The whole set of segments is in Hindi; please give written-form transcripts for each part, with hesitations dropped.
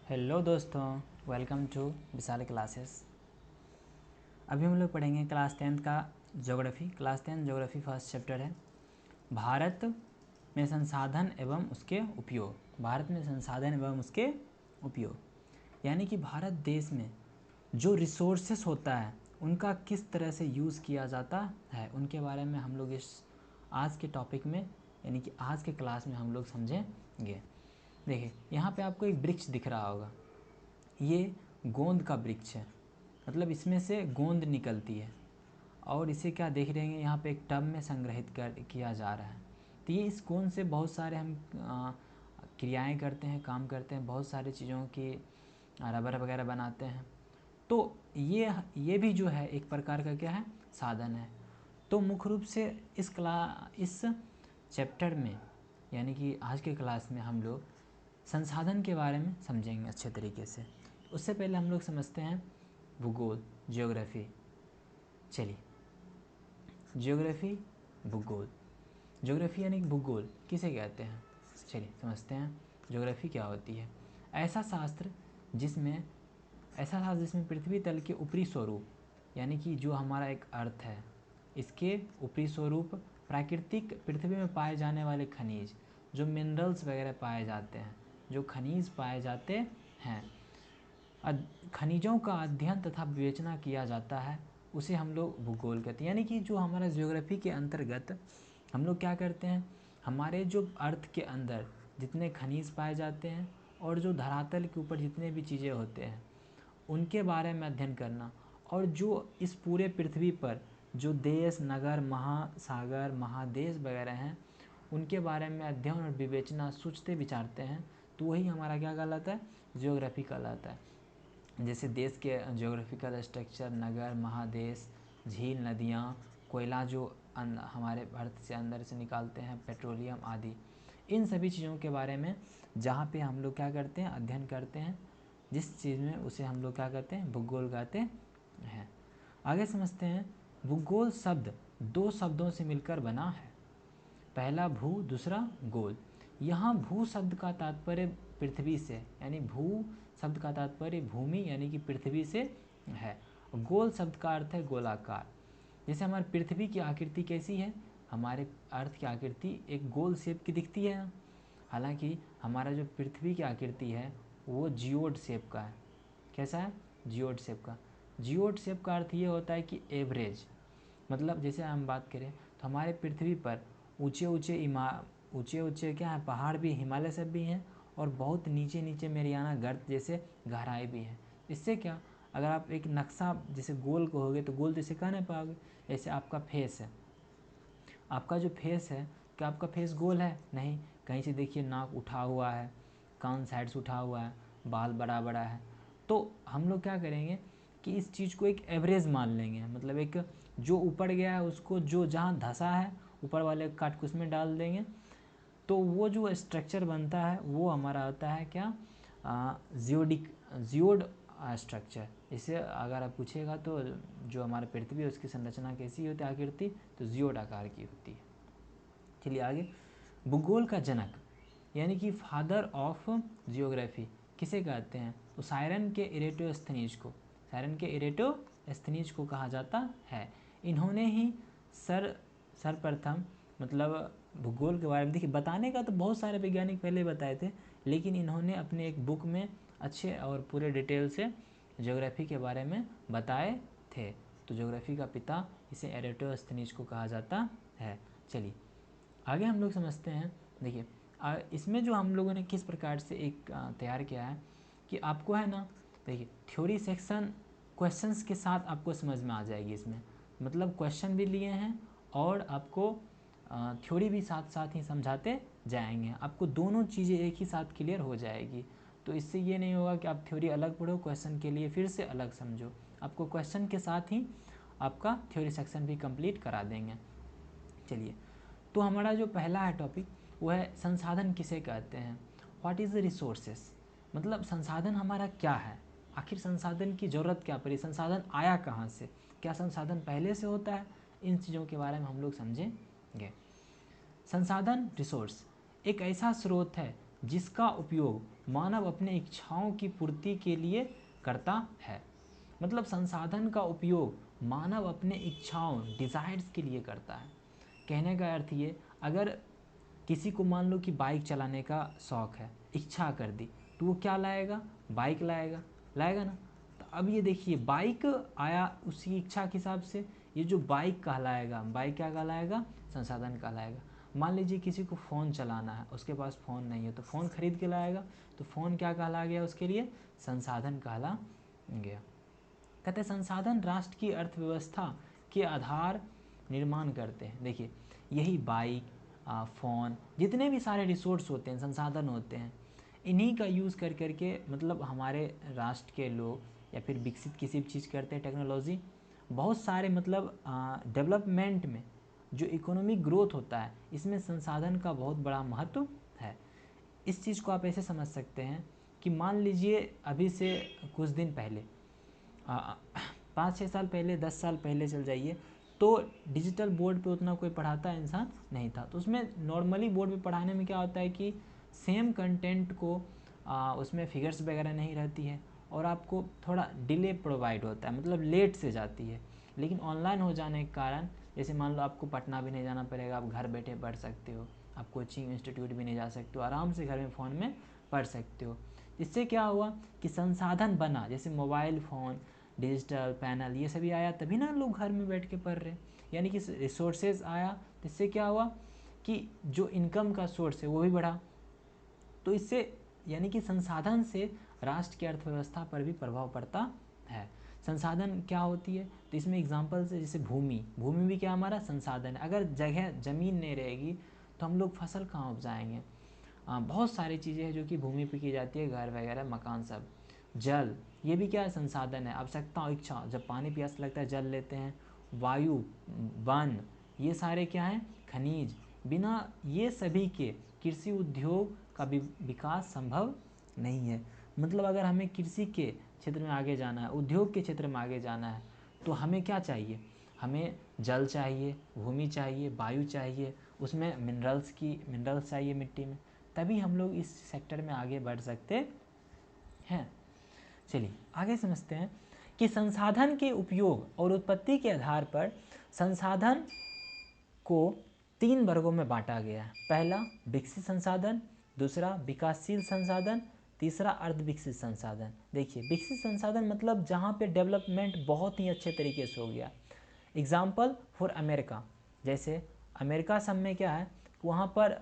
हेलो दोस्तों, वेलकम टू विशाल क्लासेस। अभी हम लोग पढ़ेंगे क्लास 10th का geography. Class 10 geography first chapter है भारत में संसाधन एवं उसके उपयोग। भारत में संसाधन एवं उसके उपयोग यानी कि भारत देश में जो रिसोर्सेस होता है उनका किस तरह से यूज़ किया जाता है, उनके बारे में हम लोग इस आज के टॉपिक में यानी कि आज के क्लास में हम लोग समझेंगे। देखिए, यहाँ पे आपको एक वृक्ष दिख रहा होगा। ये गोंद का वृक्ष है, मतलब इसमें से गोंद निकलती है और इसे क्या देख रहे हैं, यहाँ पे एक टब में संग्रहित किया जा रहा है। तो ये इस गोंद से बहुत सारे हम क्रियाएं करते हैं, काम करते हैं, बहुत सारी चीज़ों की रबर वगैरह बनाते हैं। तो ये भी जो है एक प्रकार का क्या है, साधन है। तो मुख्य रूप से इस चैप्टर में यानी कि आज के क्लास में हम लोग संसाधन के बारे में समझेंगे अच्छे तरीके से। उससे पहले हम लोग समझते हैं भूगोल, ज्योग्राफी। चलिए, ज्योग्राफी, भूगोल। ज्योग्राफी यानी भूगोल किसे कहते हैं, चलिए समझते हैं ज्योग्राफी क्या होती है। ऐसा शास्त्र जिसमें पृथ्वी तल के ऊपरी स्वरूप यानी कि जो हमारा एक अर्थ है, इसके ऊपरी स्वरूप, प्राकृतिक पृथ्वी में पाए जाने वाले खनिज, जो मिनरल्स वगैरह पाए जाते हैं, जो खनिज पाए जाते हैं, खनिजों का अध्ययन तथा विवेचना किया जाता है, उसे हम लोग भूगोल कहते हैं। यानी कि जो हमारा ज्योग्राफी के अंतर्गत हम लोग क्या करते हैं, हमारे जो अर्थ के अंदर जितने खनिज पाए जाते हैं और जो धरातल के ऊपर जितने भी चीज़ें होते हैं उनके बारे में अध्ययन करना, और जो इस पूरे पृथ्वी पर जो देश, नगर, महासागर, महादेश वगैरह हैं उनके बारे में अध्ययन और विवेचना सोचते विचारते हैं, तो वही हमारा क्या कहलाता है, ज्योग्राफी कहलाता है। जैसे देश के ज्योग्राफिकल स्ट्रक्चर, नगर, महादेश, झील, नदियाँ, कोयला जो हमारे अर्थ से अंदर से निकालते हैं, पेट्रोलियम आदि, इन सभी चीज़ों के बारे में जहाँ पे हम लोग क्या करते हैं, अध्ययन करते हैं जिस चीज़ में, उसे हम लोग क्या कहते हैं, भूगोल कहते हैं। आगे समझते हैं, भूगोल शब्द दो शब्दों से मिलकर बना है, पहला भू, दूसरा गोल। यहाँ भू शब्द का तात्पर्य पृथ्वी से, यानी भू शब्द का तात्पर्य भूमि यानी कि पृथ्वी से है। गोल शब्द का अर्थ है गोलाकार। जैसे हमारी पृथ्वी की आकृति कैसी है, हमारे अर्थ की आकृति एक गोल शेप की दिखती है। हालांकि हमारा जो पृथ्वी की आकृति है वो जियोड शेप का है। कैसा है, जियोड शेप का। जियोड शेप का अर्थ ये होता है कि एवरेज, मतलब जैसे हम बात करें तो हमारे पृथ्वी पर ऊंचे ऊंचे क्या है, पहाड़ भी, हिमालय सब भी हैं, और बहुत नीचे नीचे मेरियाना गर्त जैसे गहराई भी है। इससे क्या, अगर आप एक नक्शा जैसे गोल कहोगे तो गोल जैसे कह नहीं पाओगे। जैसे आपका फेस है, आपका जो फेस है, क्या आपका फेस गोल है, नहीं। कहीं से देखिए नाक उठा हुआ है, कान साइड से उठा हुआ है, बाल बड़ा बड़ा है। तो हम लोग क्या करेंगे कि इस चीज़ को एक एवरेज मान लेंगे, मतलब एक जो ऊपर गया है उसको, जो जहाँ धंसा है ऊपर वाले काट के उसमें डाल देंगे, तो वो जो स्ट्रक्चर बनता है वो हमारा होता है क्या, जियोड स्ट्रक्चर। इसे अगर आप पूछेगा तो जो हमारा पृथ्वी है उसकी संरचना कैसी होती है, आकृति, तो जियोड आकार की होती है। चलिए आगे, भूगोल का जनक यानी कि फादर ऑफ जियोग्राफी किसे कहते हैं, तो सायरन के इरेटोस्थनीज को कहा जाता है। इन्होंने ही सर्वप्रथम, मतलब भूगोल के बारे में, देखिए बताने का तो बहुत सारे वैज्ञानिक पहले बताए थे, लेकिन इन्होंने अपने एक बुक में अच्छे और पूरे डिटेल से ज्योग्राफी के बारे में बताए थे। तो ज्योग्राफी का पिता इसे एरेटोस्थनीज को कहा जाता है। चलिए आगे हम लोग समझते हैं। देखिए इसमें जो हम लोगों ने किस प्रकार से एक तैयार किया है कि आपको है ना, देखिए थ्योरी सेक्शन क्वेश्चंस के साथ आपको समझ में आ जाएगी इसमें, मतलब क्वेश्चन भी लिए हैं और आपको थ्योरी भी साथ साथ ही समझाते जाएंगे, आपको दोनों चीज़ें एक ही साथ क्लियर हो जाएगी। तो इससे ये नहीं होगा कि आप थ्योरी अलग पढ़ो, क्वेश्चन के लिए फिर से अलग समझो, आपको क्वेश्चन के साथ ही आपका थ्योरी सेक्शन भी कंप्लीट करा देंगे। चलिए, तो हमारा जो पहला है टॉपिक वो है संसाधन किसे कहते हैं, व्हाट इज़ द रिसोर्सेस, मतलब संसाधन हमारा क्या है, आखिर संसाधन की ज़रूरत क्या पड़ी, संसाधन आया कहाँ से, क्या संसाधन पहले से होता है, इन चीज़ों के बारे में हम लोग समझेंगे। संसाधन, रिसोर्स, एक ऐसा स्रोत है जिसका उपयोग मानव अपने इच्छाओं की पूर्ति के लिए करता है। मतलब संसाधन का उपयोग मानव अपने इच्छाओं डिज़ायर्स के लिए करता है। कहने का अर्थ ये, अगर किसी को मान लो कि बाइक चलाने का शौक़ है, इच्छा कर दी, तो वो क्या लाएगा? बाइक लाएगा ना। तो अब ये देखिए, बाइक आया उसकी इच्छा के हिसाब से, ये जो बाइक कहलाएगा, बाइक क्या कहलाएगा? संसाधन कहलाएगा। मान लीजिए किसी को फ़ोन चलाना है, उसके पास फ़ोन नहीं है, तो फ़ोन खरीद के लाएगा, तो फ़ोन क्या कहला गया? उसके लिए संसाधन कहला गया। कहते हैं संसाधन राष्ट्र की अर्थव्यवस्था के आधार निर्माण करते हैं। देखिए, यही बाइक, फ़ोन, जितने भी सारे रिसोर्स होते हैं, संसाधन होते हैं, इन्हीं का यूज़ कर करके मतलब हमारे राष्ट्र के लोग या फिर विकसित किसी भी चीज़ करते हैं, टेक्नोलॉजी, बहुत सारे मतलब डेवलपमेंट में जो इकोनॉमिक ग्रोथ होता है, इसमें संसाधन का बहुत बड़ा महत्व है। इस चीज़ को आप ऐसे समझ सकते हैं कि मान लीजिए अभी से कुछ दिन पहले, 5-6 साल पहले, 10 साल पहले चल जाइए, तो डिजिटल बोर्ड पे उतना कोई पढ़ाता इंसान नहीं था। तो उसमें नॉर्मली बोर्ड पे पढ़ाने में क्या होता है कि सेम कंटेंट को उसमें फिगर्स वगैरह नहीं रहती है और आपको थोड़ा डिले प्रोवाइड होता है, मतलब लेट से जाती है। लेकिन ऑनलाइन हो जाने के कारण, जैसे मान लो आपको पटना भी नहीं जाना पड़ेगा, आप घर बैठे पढ़ सकते हो, आप कोचिंग इंस्टीट्यूट भी नहीं जा सकते हो, आराम से घर में फ़ोन में पढ़ सकते हो। इससे क्या हुआ कि संसाधन बना, जैसे मोबाइल फ़ोन, डिजिटल पैनल, ये सभी आया, तभी ना लोग घर में बैठ के पढ़ रहे हैं। यानी कि रिसोर्सेज आया, तो इससे क्या हुआ कि जो इनकम का सोर्स है वो भी बढ़ा। तो इससे यानी कि संसाधन से राष्ट्र की अर्थव्यवस्था पर भी प्रभाव पड़ता है। संसाधन क्या होती है? तो इसमें एग्जांपल्स है, जैसे भूमि भी क्या हमारा संसाधन है। अगर ज़मीन नहीं रहेगी तो हम लोग फसल कहाँ उपजाएंगे? बहुत सारी चीज़ें हैं जो कि भूमि पे की जाती है, घर वगैरह, मकान सब। जल, ये भी क्या है? संसाधन है, आवश्यकता और इच्छा, जब पानी प्यास लगता है जल लेते हैं। वायु, वन, ये सारे क्या हैं? खनिज। बिना ये सभी के कृषि उद्योग का विकास संभव नहीं है। मतलब अगर हमें कृषि के क्षेत्र में आगे जाना है, उद्योग के क्षेत्र में आगे जाना है, तो हमें क्या चाहिए? हमें जल चाहिए, भूमि चाहिए, वायु चाहिए, उसमें मिनरल्स चाहिए मिट्टी में, तभी हम लोग इस सेक्टर में आगे बढ़ सकते हैं। चलिए आगे समझते हैं कि संसाधन के उपयोग और उत्पत्ति के आधार पर संसाधन को 3 वर्गों में बांटा गया है। पहला विकसित संसाधन, दूसरा विकासशील संसाधन, तीसरा अर्धविकसित संसाधन। देखिए, विकसित संसाधन मतलब जहाँ पे डेवलपमेंट बहुत ही अच्छे तरीके से हो गया। एग्जाम्पल फॉर अमेरिका, जैसे अमेरिका सब में क्या है, वहाँ पर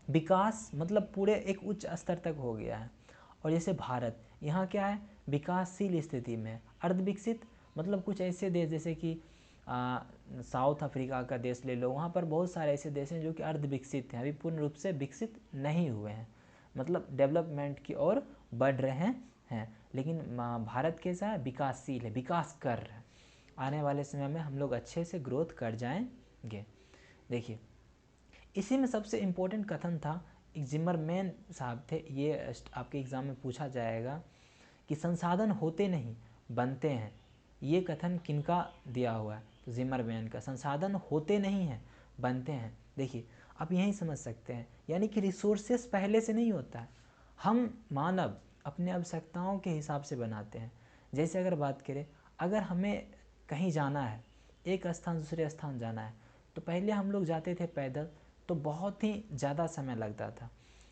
विकास मतलब पूरे एक उच्च स्तर तक हो गया है। और जैसे भारत, यहाँ क्या है? विकासशील स्थिति में। अर्धविकसित मतलब कुछ ऐसे देश जैसे कि साउथ अफ्रीका का देश ले लो, वहाँ पर बहुत सारे ऐसे देश हैं जो कि अर्धविकसित हैं, अभी पूर्ण रूप से विकसित नहीं हुए हैं, मतलब डेवलपमेंट की ओर बढ़ रहे हैं। लेकिन भारत कैसा है? विकासशील है, विकास कर रहा है। आने वाले समय में हम लोग अच्छे से ग्रोथ कर जाएंगे। देखिए, इसी में सबसे इम्पोर्टेंट कथन था, एक जिमरमैन साहब थे, ये आपके एग्ज़ाम में पूछा जाएगा कि संसाधन होते नहीं बनते हैं। ये कथन किनका दिया हुआ है? तो जिमरमैन का। संसाधन होते नहीं हैं, बनते हैं। देखिए, आप यहीं समझ सकते हैं, यानी कि रिसोर्सेस पहले से नहीं होता है, हम मानव अपने आवश्यकताओं के हिसाब से बनाते हैं। जैसे अगर बात करें, अगर हमें कहीं जाना है, एक स्थान दूसरे स्थान जाना है, तो पहले हम लोग जाते थे पैदल, तो बहुत ही ज़्यादा समय लगता था।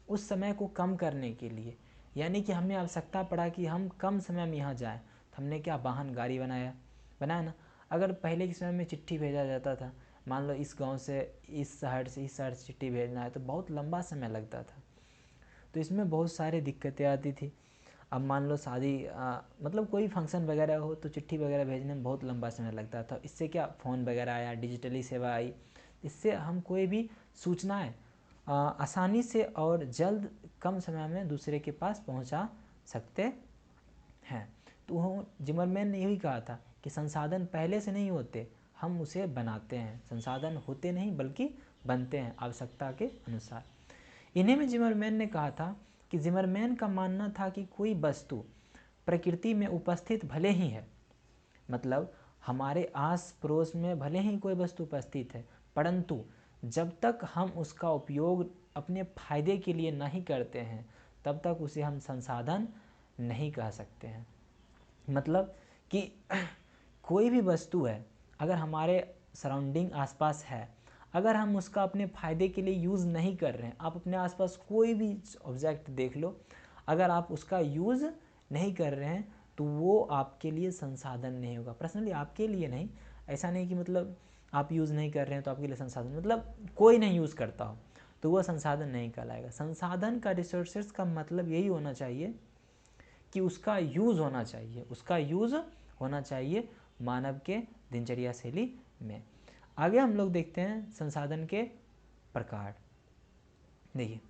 उस समय को कम करने के लिए, यानी कि हमें आवश्यकता पड़ा कि हम कम समय में यहाँ जाएं, तो हमने क्या? वाहन, गाड़ी बनाया ना। अगर पहले के समय में चिट्ठी भेजा जाता था, मान लो इस गांव से इस शहर से चिट्ठी भेजना है, तो बहुत लंबा समय लगता था, तो इसमें बहुत सारी दिक्कतें आती थी। अब मान लो शादी मतलब कोई फंक्शन वगैरह हो, तो चिट्ठी वगैरह भेजने में बहुत लंबा समय लगता था। इससे क्या? फ़ोन वगैरह आया, डिजिटली सेवा आई, इससे हम कोई भी सूचनाएं आसानी से और जल्द कम समय में दूसरे के पास पहुंचा सकते हैं। तो जिमरमैन ने यही कहा था कि संसाधन पहले से नहीं होते, हम उसे बनाते हैं। संसाधन होते नहीं बल्कि बनते हैं आवश्यकता के अनुसार। इन्हीं में जिमरमैन ने कहा था कि जिमरमैन का मानना था कि कोई वस्तु प्रकृति में उपस्थित भले ही है, मतलब हमारे आस पड़ोस में भले ही कोई वस्तु उपस्थित है, परंतु जब तक हम उसका उपयोग अपने फायदे के लिए नहीं करते हैं तब तक उसे हम संसाधन नहीं कह सकते हैं। मतलब कि कोई भी वस्तु है अगर हमारे सराउंडिंग आसपास है, अगर हम उसका अपने फ़ायदे के लिए यूज़ नहीं कर रहे हैं, आप अपने आसपास कोई भी ऑब्जेक्ट देख लो, अगर आप उसका यूज़ नहीं कर रहे हैं तो वो आपके लिए संसाधन नहीं होगा। पर्सनली आपके लिए नहीं, ऐसा नहीं कि मतलब आप यूज़ नहीं कर रहे हैं तो आपके लिए संसाधन, मतलब कोई नहीं यूज़ करता हो तो वह संसाधन नहीं कहलाएगा। संसाधन का, रिसोर्सेज का मतलब यही होना चाहिए कि उसका यूज़ होना चाहिए, उसका यूज़ होना चाहिए मानव के दिनचर्या शैली में। आगे हम लोग देखते हैं संसाधन के प्रकार। देखिए,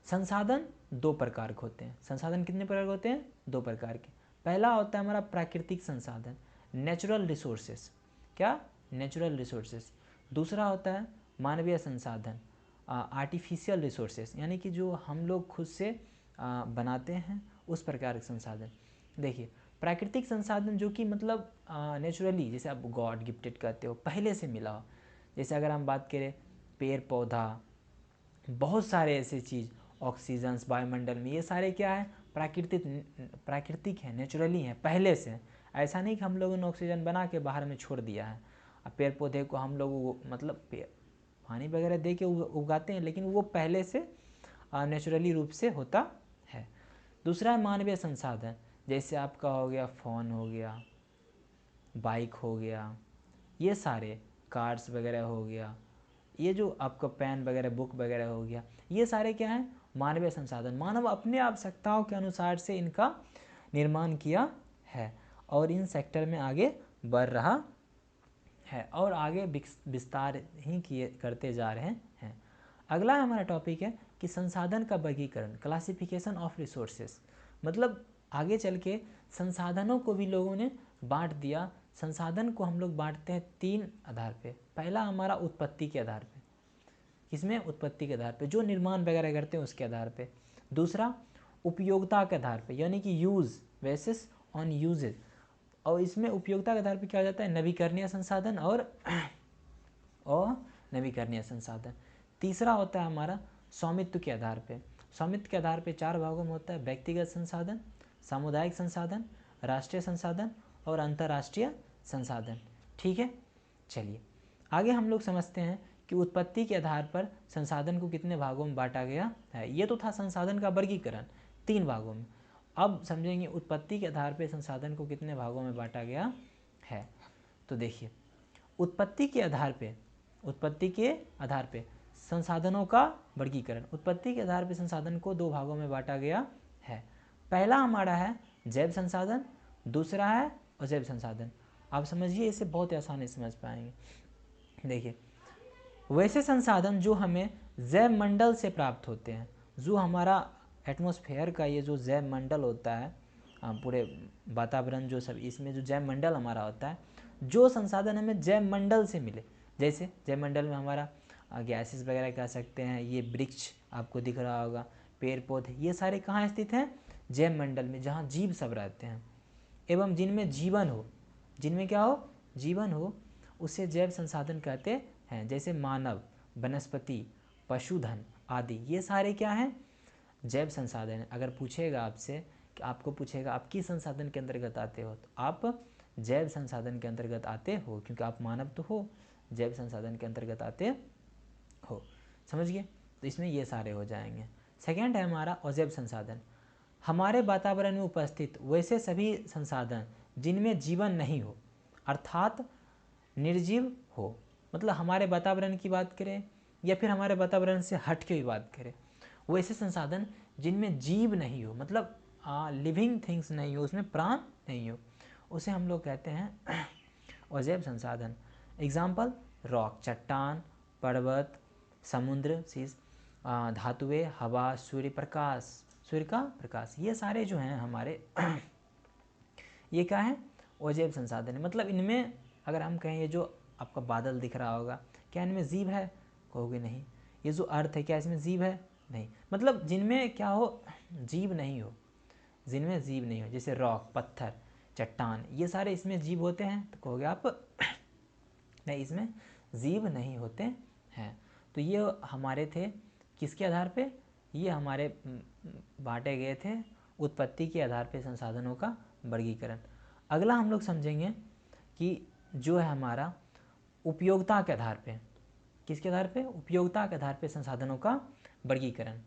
संसाधन दो प्रकार के होते हैं। संसाधन कितने प्रकार के होते हैं? दो प्रकार के। पहला होता है हमारा प्राकृतिक संसाधन, नेचुरल रिसोर्सेस। क्या? Natural resources. दूसरा होता है मानवीय संसाधन, आर्टिफिशियल रिसोर्सेस, यानी कि जो हम लोग खुद से बनाते हैं उस प्रकार के संसाधन। देखिए, प्राकृतिक संसाधन जो कि मतलब नेचुरली, जैसे आप गॉड गिफ्टेड कहते हो, पहले से मिला हो। जैसे अगर हम बात करें पेड़ पौधा, बहुत सारे ऐसे चीज़, ऑक्सीजन्स वायुमंडल में, ये सारे क्या है? प्राकृतिक है, नेचुरली है, पहले से। ऐसा नहीं कि हम लोगों ने ऑक्सीजन बना के बाहर में छोड़ दिया है। अब पेड़ पौधे को हम लोग मतलब पानी वगैरह दे के उगाते हैं, लेकिन वो पहले से नेचुरली रूप से होता है। दूसरा है मानवीय संसाधन, जैसे आपका हो गया फ़ोन हो गया, बाइक हो गया, ये सारे कार्स वगैरह हो गया, ये जो आपका पेन वगैरह, बुक वगैरह हो गया, ये सारे क्या हैं? मानवीय संसाधन। मानव अपने आवश्यकताओं के अनुसार से इनका निर्माण किया है और इन सेक्टर में आगे बढ़ रहा है और आगे विस्तार ही किए करते जा रहे हैं। अगला हमारा टॉपिक है कि संसाधन का वर्गीकरण, क्लासिफिकेशन ऑफ रिसोर्सेस। मतलब आगे चल के संसाधनों को भी लोगों ने बांट दिया। संसाधन को हम लोग बांटते हैं तीन आधार पे। पहला हमारा उत्पत्ति के आधार पे, किसमें? उत्पत्ति के आधार पे, जो निर्माण वगैरह करते हैं उसके आधार पे। दूसरा उपयोगिता के आधार पे, यानी कि यूज़ बेसिस ऑन यूजेज, और इसमें उपयोगिता के आधार पे क्या हो जाता है? नवीकरणीय संसाधन और नवीकरणीय संसाधन। तीसरा होता है हमारा स्वामित्व के आधार पे। स्वामित्व के आधार पे चार भागों में होता है: व्यक्तिगत संसाधन, सामुदायिक संसाधन, राष्ट्रीय संसाधन और अंतर्राष्ट्रीय संसाधन। ठीक है, चलिए आगे हम लोग समझते हैं कि उत्पत्ति के आधार पर संसाधन को कितने भागों में बांटा गया है। ये तो था संसाधन का वर्गीकरण, तीन भागों में। अब समझेंगे उत्पत्ति के आधार पर संसाधन को कितने भागों में बांटा गया है। तो देखिए, उत्पत्ति के आधार पे संसाधनों का वर्गीकरण। उत्पत्ति के आधार पर संसाधन को दो भागों में बांटा गया है। पहला हमारा है जैव संसाधन, दूसरा है अजैव संसाधन। आप समझिए, इसे बहुत आसानी से समझ पाएंगे। देखिए, वैसे संसाधन जो हमें जैव मंडल से प्राप्त होते हैं, जो हमारा एटमॉस्फेयर का ये जो जैव मंडल होता है, पूरे वातावरण जो सब, इसमें जो जैव मंडल हमारा होता है, जो संसाधन हमें जैव मंडल से मिले, जैसे जैव मंडल में हमारा गैसेस वगैरह कह सकते हैं, ये वृक्ष आपको दिख रहा होगा, पेड़ पौधे, ये सारे कहाँ स्थित हैं? जैव मंडल में, जहाँ जीव सब रहते हैं एवं जिनमें जीवन हो, जिनमें क्या हो? जीवन हो, उसे जैव संसाधन कहते हैं। जैसे मानव, वनस्पति, पशुधन आदि, ये सारे क्या हैं? जैव संसाधन है। अगर पूछेगा आपसे कि आपको पूछेगा आप किस संसाधन के अंतर्गत आते हो, तो आप जैव संसाधन के अंतर्गत आते हो, क्योंकि आप मानव तो हो, जैव संसाधन के अंतर्गत आते हो। समझ गए? तो इसमें ये सारे हो जाएंगे। सेकेंड है हमारा अजैव संसाधन, हमारे वातावरण में उपस्थित वैसे सभी संसाधन जिनमें जीवन नहीं हो, अर्थात निर्जीव हो। मतलब हमारे वातावरण की बात करें या फिर हमारे वातावरण से हट के भी बात करें, वैसे संसाधन जिनमें जीव नहीं हो, मतलब लिविंग थिंग्स नहीं हो, उसमें प्राण नहीं हो, उसे हम लोग कहते हैं अजैव संसाधन। एग्जाम्पल रॉक, चट्टान, पर्वत, समुद्र, धातुएं, हवा, सूर्य का प्रकाश, ये सारे जो हैं हमारे ये क्या है? अजैव संसाधन है। मतलब इनमें अगर हम कहें, ये जो आपका बादल दिख रहा होगा, क्या इनमें जीव है? कहोगे नहीं। ये जो अर्थ है, क्या इसमें जीव है? नहीं। मतलब जिनमें क्या हो? जीव नहीं हो, जिनमें जीव नहीं हो, जैसे रॉक, पत्थर, चट्टान, ये सारे इसमें जीव होते हैं, तो कहोगे आप नहीं, इसमें जीव नहीं होते हैं। तो ये हमारे थे किसके आधार पे? ये हमारे बांटे गए थे उत्पत्ति के आधार पे संसाधनों का वर्गीकरण। अगला हम लोग समझेंगे कि जो है हमारा उपयोगिता के आधार पे, किसके आधार पे? उपयोगिता के आधार पे संसाधनों का वर्गीकरण।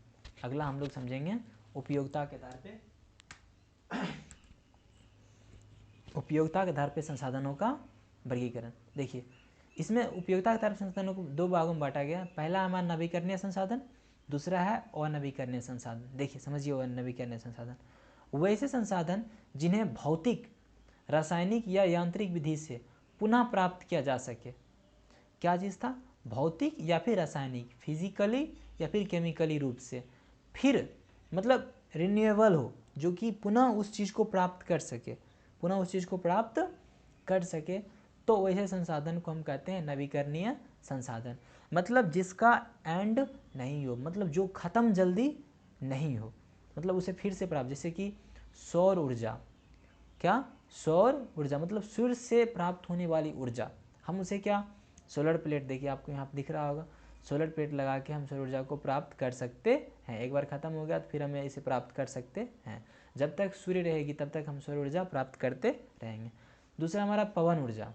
अगला हम लोग समझेंगे उपयोगिता के आधार पे, उपयोगिता के आधार पे संसाधनों का वर्गीकरण। देखिए इसमें उपयोगिता के आधार पर संसाधनों को दो भागों में बांटा गया। पहला हमारा नवीकरणीय संसाधन, दूसरा है अनवीकरणीय संसाधन। देखिए समझिए, अनवीकरणीय संसाधन वैसे संसाधन जिन्हें भौतिक, रासायनिक या यांत्रिक विधि से पुनः प्राप्त किया जा सके। क्या चीज़ था? भौतिक या फिर रासायनिक, फिजिकली या फिर केमिकली रूप से, फिर मतलब रिन्यूएबल हो, जो कि पुनः उस चीज़ को प्राप्त कर सके, पुनः उस चीज़ को प्राप्त कर सके, तो वैसे संसाधन को हम कहते हैं नवीकरणीय संसाधन। मतलब जिसका एंड नहीं हो, मतलब जो ख़त्म जल्दी नहीं हो, मतलब उसे फिर से प्राप्त, जैसे कि सौर ऊर्जा। क्या? सौर ऊर्जा मतलब सूर्य से प्राप्त होने वाली ऊर्जा, हम उसे क्या? सोलर प्लेट, देखिए आपको यहाँ पर दिख रहा होगा, सोलर प्लेट लगा के हम सौर ऊर्जा को प्राप्त कर सकते हैं। एक बार ख़त्म हो गया तो फिर हमें इसे प्राप्त कर सकते हैं। जब तक सूर्य रहेगी तब तक हम सौर ऊर्जा प्राप्त करते रहेंगे। दूसरा हमारा पवन ऊर्जा,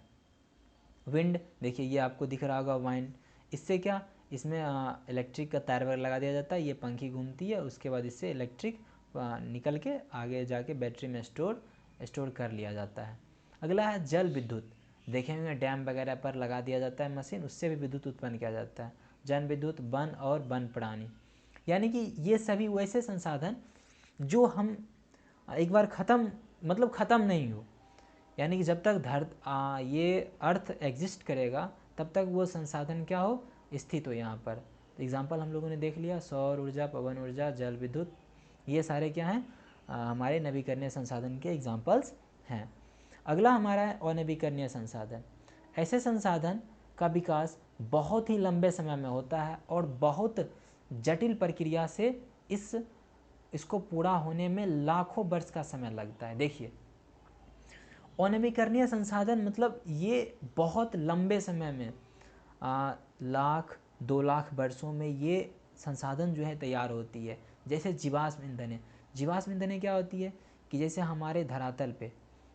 विंड। देखिए ये आपको दिख रहा होगा वाइंड। इससे क्या? इसमें इलेक्ट्रिक का तार वगैरह लगा दिया जाता है, ये पंखी घूमती है, उसके बाद इससे इलेक्ट्रिक निकल के आगे जाके बैटरी में स्टोर कर लिया जाता है। अगला है जल विद्युत। देखेंगे डैम वगैरह पर लगा दिया जाता है मशीन, उससे भी विद्युत उत्पन्न किया जाता है। जन विद्युत, वन और वन प्राणी, यानी कि ये सभी वैसे संसाधन जो हम एक बार ख़त्म, मतलब ख़त्म नहीं हो, यानी कि जब तक ये अर्थ एग्जिस्ट करेगा तब तक वो संसाधन क्या हो? स्थित हो यहाँ पर। तो एग्जाम्पल हम लोगों ने देख लिया, सौर ऊर्जा, पवन ऊर्जा, जल विद्युत, ये सारे क्या हैं? हमारे नवीकरणीय संसाधन के एग्जाम्पल्स हैं। अगला हमारा है अनवीकरणीय संसाधन। ऐसे संसाधन का विकास बहुत ही लंबे समय में होता है और बहुत जटिल प्रक्रिया से इसको पूरा होने में लाखों वर्ष का समय लगता है। देखिए अनवीकरणीय संसाधन मतलब ये बहुत लंबे समय में, लाख 2 लाख वर्षों में ये संसाधन जो है तैयार होती है। जैसे जीवाश्म ईंधन। जीवाश्म ईंधन क्या होती है कि जैसे हमारे धरातल पे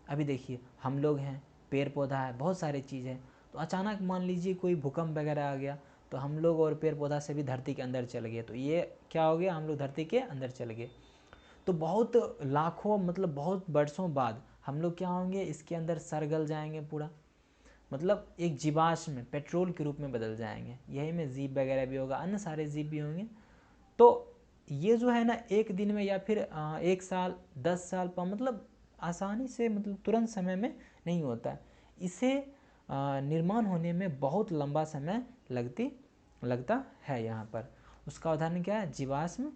अभी देखिए हम लोग हैं, पेड़ पौधा है, बहुत सारी चीज़ें, तो अचानक मान लीजिए कोई भूकंप वगैरह आ गया तो हम लोग और पेड़ पौधा से भी धरती के अंदर चल गए, तो ये क्या हो गया? हम लोग धरती के अंदर चल गए। तो बहुत लाखों, मतलब बहुत वर्षों बाद हम लोग क्या होंगे? इसके अंदर सड़गल जाएंगे पूरा, मतलब एक जीवाश्म पेट्रोल के रूप में बदल जाएंगे। यही में जीव वगैरह भी होगा, अन्य सारे जीव भी होंगे। तो ये जो है ना, एक दिन में या फिर 1 साल, 10 साल पर, मतलब आसानी से, मतलब तुरंत समय में नहीं होता है। इसे निर्माण होने में बहुत लंबा समय लगता है यहाँ पर। उसका उदाहरण क्या है? जीवाश्म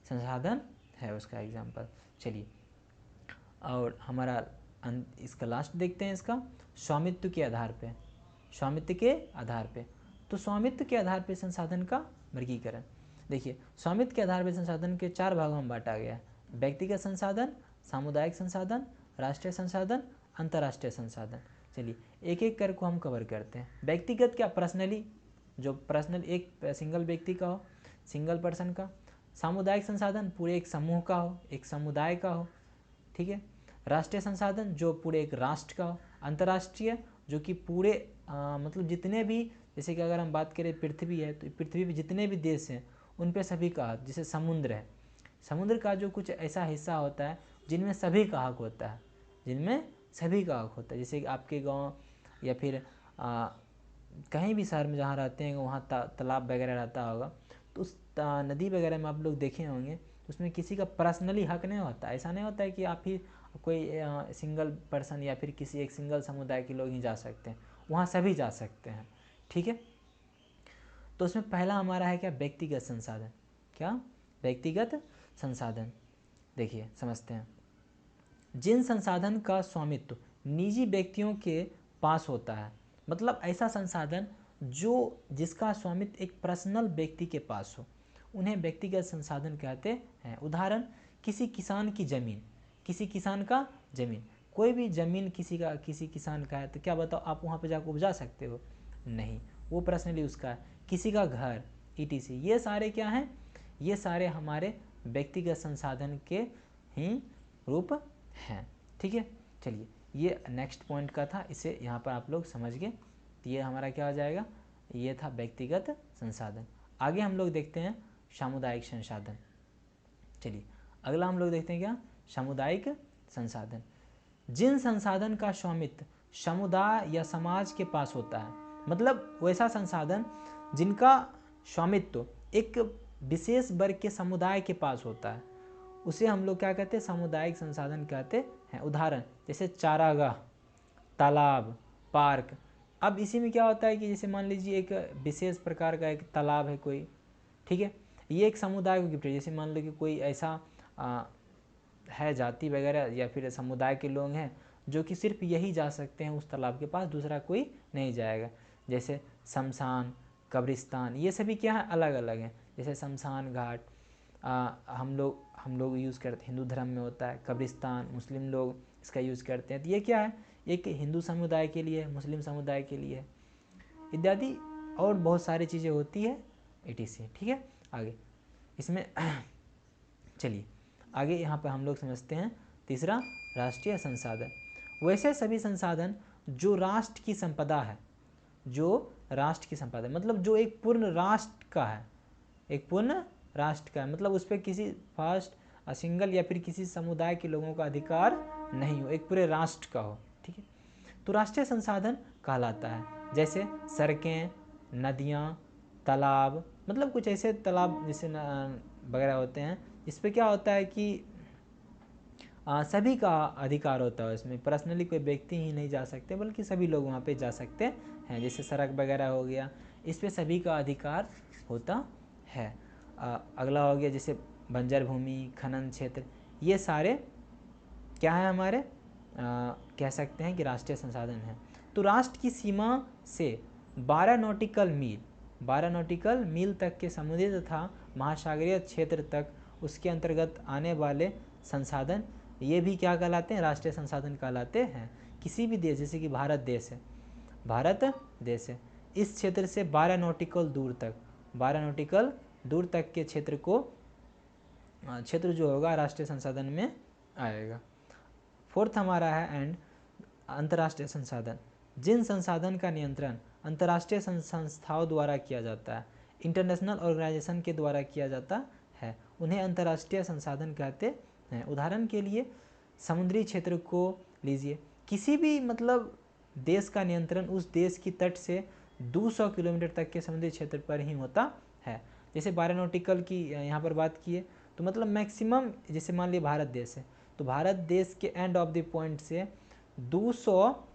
संसाधन है उसका एग्जाम्पल। चलिए और हमारा इसका लास्ट देखते हैं, इसका स्वामित्व के आधार पे। स्वामित्व के आधार पे, तो स्वामित्व के आधार पे संसाधन का वर्गीकरण। देखिए स्वामित्व के आधार पे संसाधन के 4 भागों में बांटा गया है। व्यक्तिगत संसाधन, सामुदायिक संसाधन, राष्ट्रीय संसाधन, अंतर्राष्ट्रीय संसाधन। चलिए एक एक कर को हम कवर करते हैं। व्यक्तिगत क्या? पर्सनली, जो पर्सनल एक सिंगल व्यक्ति का हो, सिंगल पर्सन का। सामुदायिक संसाधन पूरे एक समूह का हो, एक समुदाय का हो, ठीक है। राष्ट्रीय संसाधन जो पूरे एक राष्ट्र का हो। अंतर्राष्ट्रीय जो कि पूरे मतलब जितने भी, जैसे कि अगर हम बात करें पृथ्वी है तो पृथ्वी पे जितने भी देश हैं उन पे सभी का हक। जैसे समुद्र है, समुद्र का जो कुछ ऐसा हिस्सा होता है जिनमें सभी का हक होता है, जिनमें सभी का हक होता है। जैसे कि आपके गाँव या फिर कहीं भी शहर में जहाँ रहते हैं वहाँ तालाब वगैरह रहता होगा, तो उस नदी वगैरह में आप लोग देखे होंगे, उसमें किसी का पर्सनली हक नहीं होता। ऐसा नहीं होता है कि आप ही कोई सिंगल पर्सन या फिर किसी एक सिंगल समुदाय के लोग ही जा सकते हैं, वहाँ सभी जा सकते हैं, ठीक है। तो उसमें पहला हमारा है क्या? व्यक्तिगत संसाधन। क्या? व्यक्तिगत संसाधन। देखिए समझते हैं। जिन संसाधन का स्वामित्व निजी व्यक्तियों के पास होता है, मतलब ऐसा संसाधन जिसका स्वामित्व एक पर्सनल व्यक्ति के पास हो, उन्हें व्यक्तिगत संसाधन कहते हैं। उदाहरण, किसी किसान की ज़मीन, किसी किसान का ज़मीन, कोई भी ज़मीन किसी किसान का है तो क्या बताओ आप वहाँ पे जाकर उपजा सकते हो? नहीं, वो पर्सनली उसका है। किसी का घर, ETC। ये सारे क्या हैं, ये सारे हमारे व्यक्तिगत संसाधन के ही रूप हैं। ठीक है, चलिए ये नेक्स्ट पॉइंट का था, इसे यहाँ पर आप लोग समझ गए। तो ये हमारा क्या हो जाएगा, ये था व्यक्तिगत संसाधन। आगे हम लोग देखते हैं सामुदायिक संसाधन। चलिए अगला हम लोग देखते हैं क्या, सामुदायिक संसाधन। जिन संसाधन का स्वामित्व समुदाय या समाज के पास होता है, मतलब वैसा संसाधन जिनका स्वामित्व एक विशेष वर्ग के समुदाय के पास होता है, उसे हम लोग क्या कहते हैं, सामुदायिक संसाधन कहते हैं। उदाहरण जैसे चारागाह, तालाब, पार्क। अब इसी में क्या होता है कि जैसे मान लीजिए एक विशेष प्रकार का एक तालाब है कोई, ठीक है, ये एक समुदाय को गिफ्ट है। जैसे मान लो कि कोई ऐसा है जाति वगैरह या फिर समुदाय के लोग हैं जो कि सिर्फ यही जा सकते हैं उस तालाब के पास, दूसरा कोई नहीं जाएगा। जैसे शमशान, कब्रिस्तान, ये सभी क्या है, अलग अलग हैं। जैसे शमशान घाट हम लोग यूज़ करते, हिंदू धर्म में होता है। कब्रिस्तान मुस्लिम लोग इसका यूज़ करते हैं। तो ये क्या है, एक हिंदू समुदाय के लिए, मुस्लिम समुदाय के लिए इत्यादि, और बहुत सारी चीज़ें होती है ETC। ठीक है, आगे इसमें चलिए आगे यहाँ पर हम लोग समझते हैं तीसरा, राष्ट्रीय संसाधन। वैसे सभी संसाधन जो राष्ट्र की संपदा है, जो राष्ट्र की संपदा मतलब जो एक पूर्ण राष्ट्र का है, एक पूर्ण राष्ट्र का है, मतलब उस पर किसी फर्स्ट सिंगल या फिर किसी समुदाय के लोगों का अधिकार नहीं हो, एक पूरे राष्ट्र का हो। ठीक है, तो राष्ट्रीय संसाधन कहलाता है। जैसे सड़कें, नदियाँ, तालाब, मतलब कुछ ऐसे तालाब जैसे वगैरह होते हैं, इस पर क्या होता है कि सभी का अधिकार होता है। इसमें पर्सनली कोई व्यक्ति ही नहीं जा सकते, बल्कि सभी लोग वहाँ पे जा सकते हैं। जैसे सड़क वगैरह हो गया, इस पे सभी का अधिकार होता है। अगला हो गया जैसे बंजर भूमि, खनन क्षेत्र, ये सारे क्या है हमारे कह सकते हैं कि राष्ट्रीय संसाधन है। तो राष्ट्र की सीमा से 12 नॉटिकल मील तक के समुद्री तथा महासागरीय क्षेत्र तक उसके अंतर्गत आने वाले संसाधन, ये भी क्या कहलाते हैं, राष्ट्रीय संसाधन कहलाते हैं। किसी भी देश, जैसे कि भारत देश है, इस क्षेत्र से 12 नॉटिकल दूर तक के क्षेत्र जो होगा राष्ट्रीय संसाधन में आएगा। फोर्थ हमारा है एंड अंतर्राष्ट्रीय संसाधन। जिन संसाधन का नियंत्रण अंतर्राष्ट्रीय संस्थाओं द्वारा किया जाता है, इंटरनेशनल ऑर्गेनाइजेशन के द्वारा किया जाता है, उन्हें अंतर्राष्ट्रीय संसाधन कहते हैं। उदाहरण के लिए समुद्री क्षेत्र को लीजिए, किसी भी मतलब देश का नियंत्रण उस देश की तट से 200 किलोमीटर तक के समुद्री क्षेत्र पर ही होता है। जैसे 12 नॉटिकल की यहाँ पर बात की है, तो मतलब मैक्सिमम, जैसे मान लिया भारत देश है, तो भारत देश के एंड ऑफ द पॉइंट से 200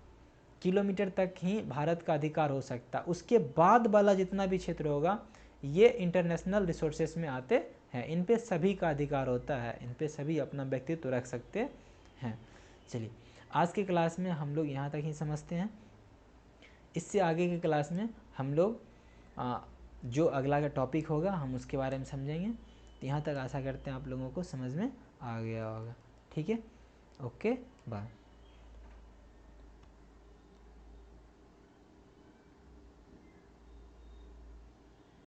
किलोमीटर तक ही भारत का अधिकार हो सकता है। उसके बाद वाला जितना भी क्षेत्र होगा, ये इंटरनेशनल रिसोर्सेस में आते हैं। इन पे सभी का अधिकार होता है, इन पे सभी अपना व्यक्तित्व रख सकते हैं। चलिए आज के क्लास में हम लोग यहाँ तक ही समझते हैं। इससे आगे के क्लास में हम लोग जो अगला का टॉपिक होगा हम उसके बारे में समझेंगे। तो यहाँ तक आशा करते हैं आप लोगों को समझ में आ गया होगा। ठीक है, ओके, बाय।